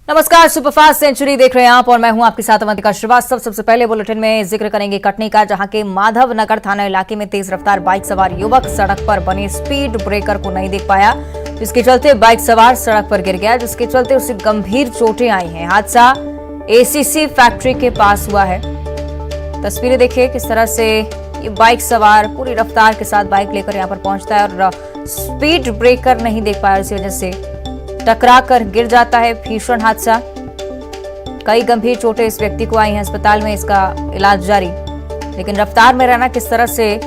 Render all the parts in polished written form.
नमस्कार, superfast century देख रहे हैं आप और मैं हूं आपके साथ अवंतिका श्रीवास्तव। सबसे पहले बुलेटिन में जिक्र करेंगे कटनी का, जहां के माधव नगर थाना इलाके में तेज रफ्तार बाइक सवार युवक सड़क पर बने स्पीड ब्रेकर को नहीं देख पाया, जिसके चलते बाइक सवार सड़क पर गिर गया, जिसके चलते उसे गंभीर चोटें आई हैं। हादसा एसीसी फैक्ट्री के पास हुआ है। तस्वीरें देखिए किस तरह से ये बाइक सवार पूरी रफ्तार के साथ बाइक लेकर यहाँ पर पहुंचता है और स्पीड ब्रेकर नहीं देख पाया, इसी वजह से टकरा कर गिर जाता है। भीषण हादसा, कई गंभीर चोटें इस व्यक्ति को आई हैं, अस्पताल में इसका इलाज जारी। लेकिन रफ्तार में रहना किस तरह से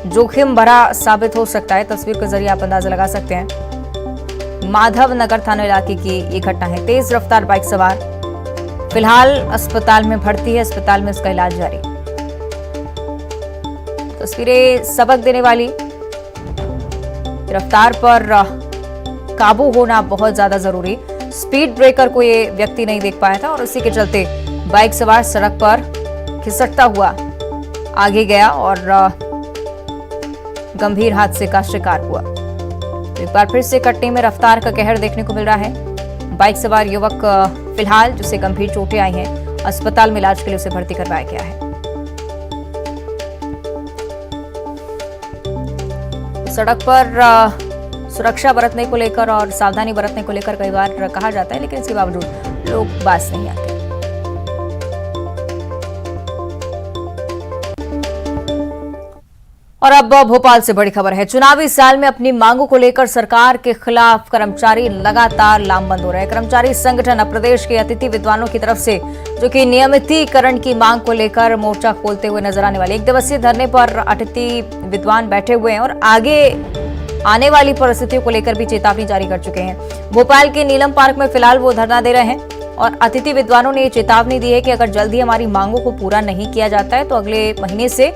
जोखिम भरा साबित हो सकता है, तस्वीर के जरिए आप अंदाजा लगा सकते हैं। माधव नगर थाना इलाके की ये घटना है। तेज रफ्तार बाइक सवार फिलहाल अस्पताल में भर्ती है, अस्पताल में उसका इलाज जारी। तस्वीरें सबक देने वाली। रफ्तार पर काबू होना बहुत ज्यादा जरूरी। स्पीड ब्रेकर को ये व्यक्ति नहीं देख पाया था और उसी के चलते बाइक सवार सड़क पर खिसकता हुआ आगे गया और गंभीर हादसे का शिकार हुआ। एक बार फिर से कटनी में रफ्तार का कहर देखने को मिल रहा है। बाइक सवार युवक फिलहाल जिसे गंभीर चोटें आई हैं, अस्पताल में इलाज के लिए उसे भर्ती करवाया गया है। सड़क पर सुरक्षा बरतने को लेकर और सावधानी बरतने को लेकर कई बार कहा जाता है, लेकिन इसके बावजूद लोग बाज नहीं आते। और अब भोपाल से बड़ी खबर है। चुनावी साल में अपनी मांगों को लेकर सरकार के खिलाफ कर्मचारी लगातार लामबंद हो रहे हैं। कर्मचारी संगठन अब प्रदेश के अतिथि विद्वानों की तरफ से जो कि नियमितीकरण की मांग को लेकर मोर्चा खोलते हुए नजर आने वाले। एक दिवसीय धरने पर अतिथि विद्वान बैठे हुए हैं और आगे आने वाली परिस्थितियों को लेकर भी चेतावनी जारी कर चुके हैं। भोपाल के नीलम पार्क में फिलहाल वो धरना दे रहे हैं और अतिथि विद्वानों ने ये चेतावनी दी है कि अगर जल्द ही हमारी मांगों को पूरा नहीं किया जाता है तो अगले महीने से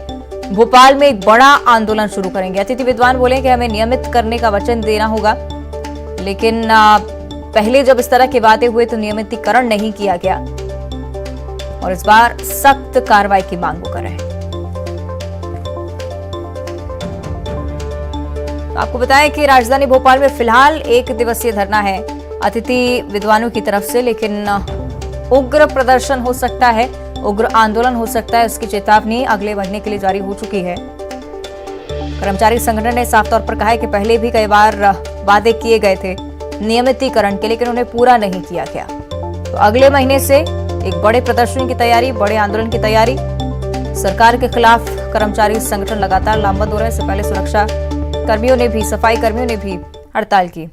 भोपाल में एक बड़ा आंदोलन शुरू करेंगे। अतिथि विद्वान बोले कि हमें नियमित करने का वचन देना होगा, लेकिन पहले जब इस तरह के वादे हुए तो नियमितीकरण नहीं किया गया और इस बार सख्त कार्रवाई की मांग कर रहे हैं। आपको बताएं कि राजधानी भोपाल में फिलहाल एक दिवसीय धरना है अतिथि विद्वानों की तरफ से, लेकिन उग्र प्रदर्शन हो सकता है, उग्र आंदोलन हो सकता है, उसकी चेतावनी अगले महीने के लिए जारी हो चुकी है। कर्मचारी संगठन ने साफ तौर पर कहा है कि पहले भी कई बार वादे किए गए थे नियमितीकरण के, लेकिन उन्हें पूरा नहीं किया गया। तो अगले महीने से एक बड़े प्रदर्शन की तैयारी, बड़े आंदोलन की तैयारी। सरकार के खिलाफ कर्मचारी संगठन लगातार लामबंद हो रहे हैं। इससे पहले सुरक्षा कर्मियों ने भी, सफाई कर्मियों ने भी हड़ताल की।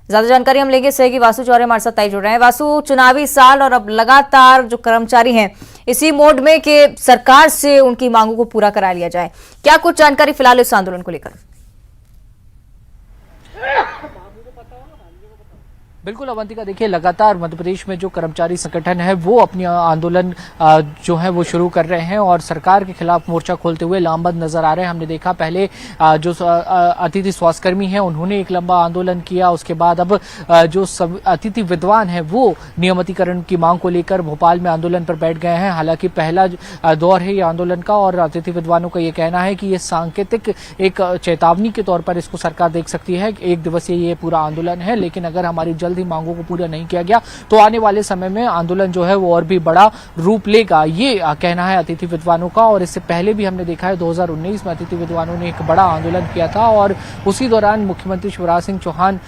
ज्यादा जानकारी हम लेंगे सहयोगी वासु चौरे हमारे साथ जुड़ रहे हैं। वासु, चुनावी साल और अब लगातार जो कर्मचारी हैं इसी मोड में कि सरकार से उनकी मांगों को पूरा करा लिया जाए, क्या कुछ जानकारी फिलहाल इस आंदोलन को लेकर? बिल्कुल अवंतिका, देखिए लगातार मध्य प्रदेश में जो कर्मचारी संगठन है वो अपनी आंदोलन जो है वो शुरू कर रहे हैं और सरकार के खिलाफ मोर्चा खोलते हुए लामबंद नजर आ रहे हैं। हमने देखा पहले जो अतिथि स्वास्थ्यकर्मी हैं उन्होंने एक लंबा आंदोलन किया, उसके बाद अब जो सब अतिथि विद्वान हैं वो नियमितीकरण की मांग को लेकर भोपाल में आंदोलन पर बैठ गए हैं। हालांकि पहला दौर है ये आंदोलन का और अतिथि विद्वानों का ये कहना है कि ये सांकेतिक एक चेतावनी के तौर पर इसको सरकार देख सकती है। एक दिवसीय ये पूरा आंदोलन है, लेकिन अगर हमारी जल्द ही मांगों को पूरा नहीं किया गया तो आने वाले समय में आंदोलन जो है वो और भी बड़ा रूप लेगा, ये कहना है अतिथि विद्वानों का। और इससे पहले भी हमने देखा है 2019 में अतिथि विद्वानों ने एक बड़ा आंदोलन किया था और उसी दौरान मुख्यमंत्री शिवराज सिंह चौहान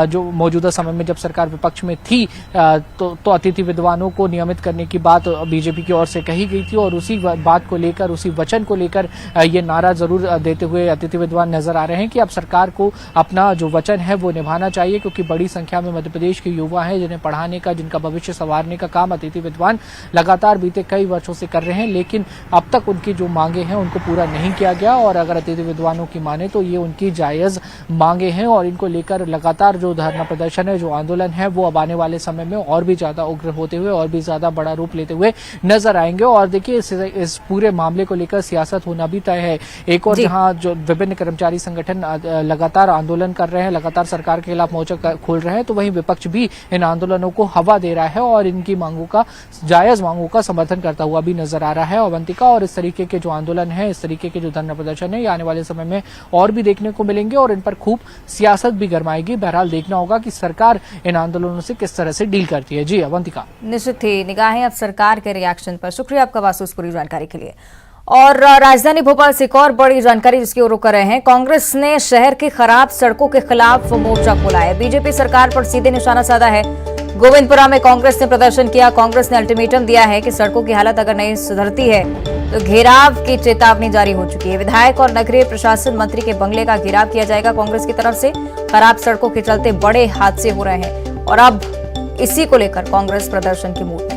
जो मौजूदा समय में जब सरकार विपक्ष में थी तो अतिथि विद्वानों को नियमित करने की बात बीजेपी की ओर से कही गई थी और उसी बात को लेकर, उसी वचन को लेकर ये नारा जरूर देते हुए अतिथि विद्वान नजर आ रहे हैं कि अब सरकार को अपना जो वचन है वो निभाना चाहिए, क्योंकि बड़ी संख्या में मध्य प्रदेश के युवा हैं जिन्हें पढ़ाने का, जिनका भविष्य संवारने का काम अतिथि विद्वान लगातार बीते कई वर्षों से कर रहे हैं, लेकिन अब तक उनकी जो मांगे हैं उनको पूरा नहीं किया गया। और अगर अतिथि विद्वानों की माने तो ये उनकी जायज मांगे हैं और इनको लेकर लगातार जो धरना प्रदर्शन है, जो आंदोलन है, वो अब आने वाले समय में और भी ज्यादा उग्र होते हुए और भी ज्यादा बड़ा रूप लेते हुए नजर आएंगे। और देखिए इस पूरे मामले को लेकर सियासत होना भी तय है। एक और जहां जो विभिन्न कर्मचारी संगठन लगातार आंदोलन कर रहे हैं, लगातार सरकार के खिलाफ मोर्चा खोल रहे हैं, तो वहीं विपक्ष भी इन आंदोलनों को हवा दे रहा है और इनकी मांगों का, जायज मांगों का समर्थन करता हुआ भी नजर आ रहा है अवंतिका। और इस तरीके के जो आंदोलन है, इस तरीके के जो धरना प्रदर्शन है, ये आने वाले समय में और भी देखने को मिलेंगे और इन पर खूब सियासत भी गरमाएगी। बहरहाल देखना होगा कि सरकार इन आंदोलनों से किस तरह से डील करती है। जी अवंतिका। निश्चित ही निगाहें अब सरकार के रिएक्शन पर। शुक्रिया आपका वासु इस पूरी जानकारी के लिए। और राजधानी भोपाल से एक और बड़ी जानकारी जिसकी ओर रुख कर रहे हैं। कांग्रेस ने शहर की खराब सड़कों के खिलाफ मोर्चा खोला है। बीजेपी सरकार पर सीधे निशाना साधा है। गोविंदपुरा में कांग्रेस ने प्रदर्शन किया। कांग्रेस ने अल्टीमेटम दिया है कि सड़कों की हालत अगर नहीं सुधरती है तो घेराव की चेतावनी जारी हो चुकी है। विधायक और नगरीय प्रशासन मंत्री के बंगले का घेराव किया जाएगा कांग्रेस की तरफ से। खराब सड़कों के चलते बड़े हादसे हो रहे हैं और अब इसी को लेकर कांग्रेस प्रदर्शन की मूड में।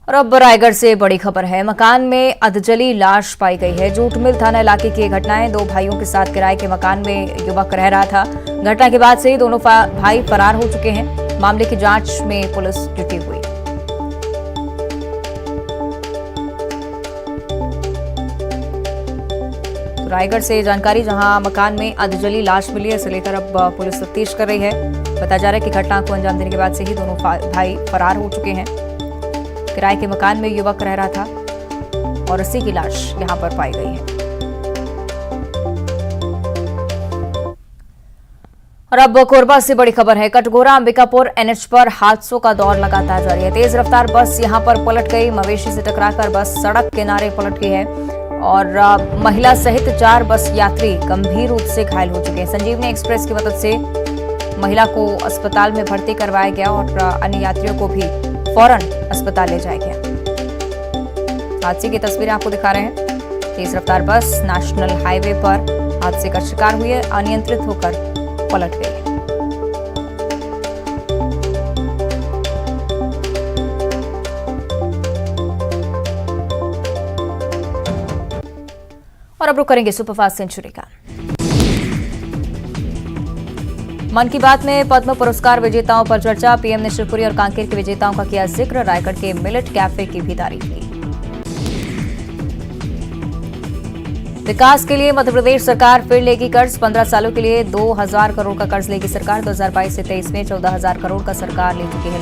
और अब रायगढ़ से बड़ी खबर है। मकान में अधजली लाश पाई गई है। जूट मिल थाना इलाके की घटनाएं। 2 भाइयों के साथ किराए के मकान में युवक रह रहा था। घटना के बाद से ही दोनों भाई फरार हो चुके हैं। मामले की जांच में पुलिस जुटी हुई। तो रायगढ़ से जानकारी, जहां मकान में अधजली लाश मिली है, इसे लेकर अब पुलिस तफ्तीश कर रही है। बताया जा रहा है कि घटना को अंजाम देने के बाद से ही दोनों भाई फरार हो चुके हैं। किराए के मकान में युवक रह रहा था और उसी की लाश यहां पर पाई गई है। और अब कोरबा से बड़ी खबर है। कटघोरा अंबिकापुर एनएच पर हादसों का दौर लगातार जारी है। तेज रफ्तार बस यहां पर पलट गई। मवेशी से टकराकर बस सड़क किनारे पलट गई है और महिला सहित 4 बस यात्री गंभीर रूप से घायल हो चुके हैं। संजीवनी एक्सप्रेस की मदद से महिला को अस्पताल में भर्ती करवाया गया और अन्य यात्रियों को भी फौरन अस्पताल ले जाया गया। हादसे की तस्वीरें आपको दिखा रहे हैं। तेज रफ्तार बस नेशनल हाईवे पर हादसे का शिकार हुई है, अनियंत्रित होकर पलट गई है। और अब रुक करेंगे सुपरफास्ट सेंचुरी का। मन की बात में पद्म पुरस्कार विजेताओं पर चर्चा। पीएम ने शिवपुरी और कांकेर के विजेताओं का किया जिक्र। रायगढ़ के मिलेट कैफे की भी तारीफ की। विकास के लिए मध्य प्रदेश सरकार फिर लेगी कर्ज। 15 सालों के लिए 2000 करोड़ का कर्ज लेगी सरकार। 2022 से 23 में 14,000 करोड़ का सरकार ले चुकी है।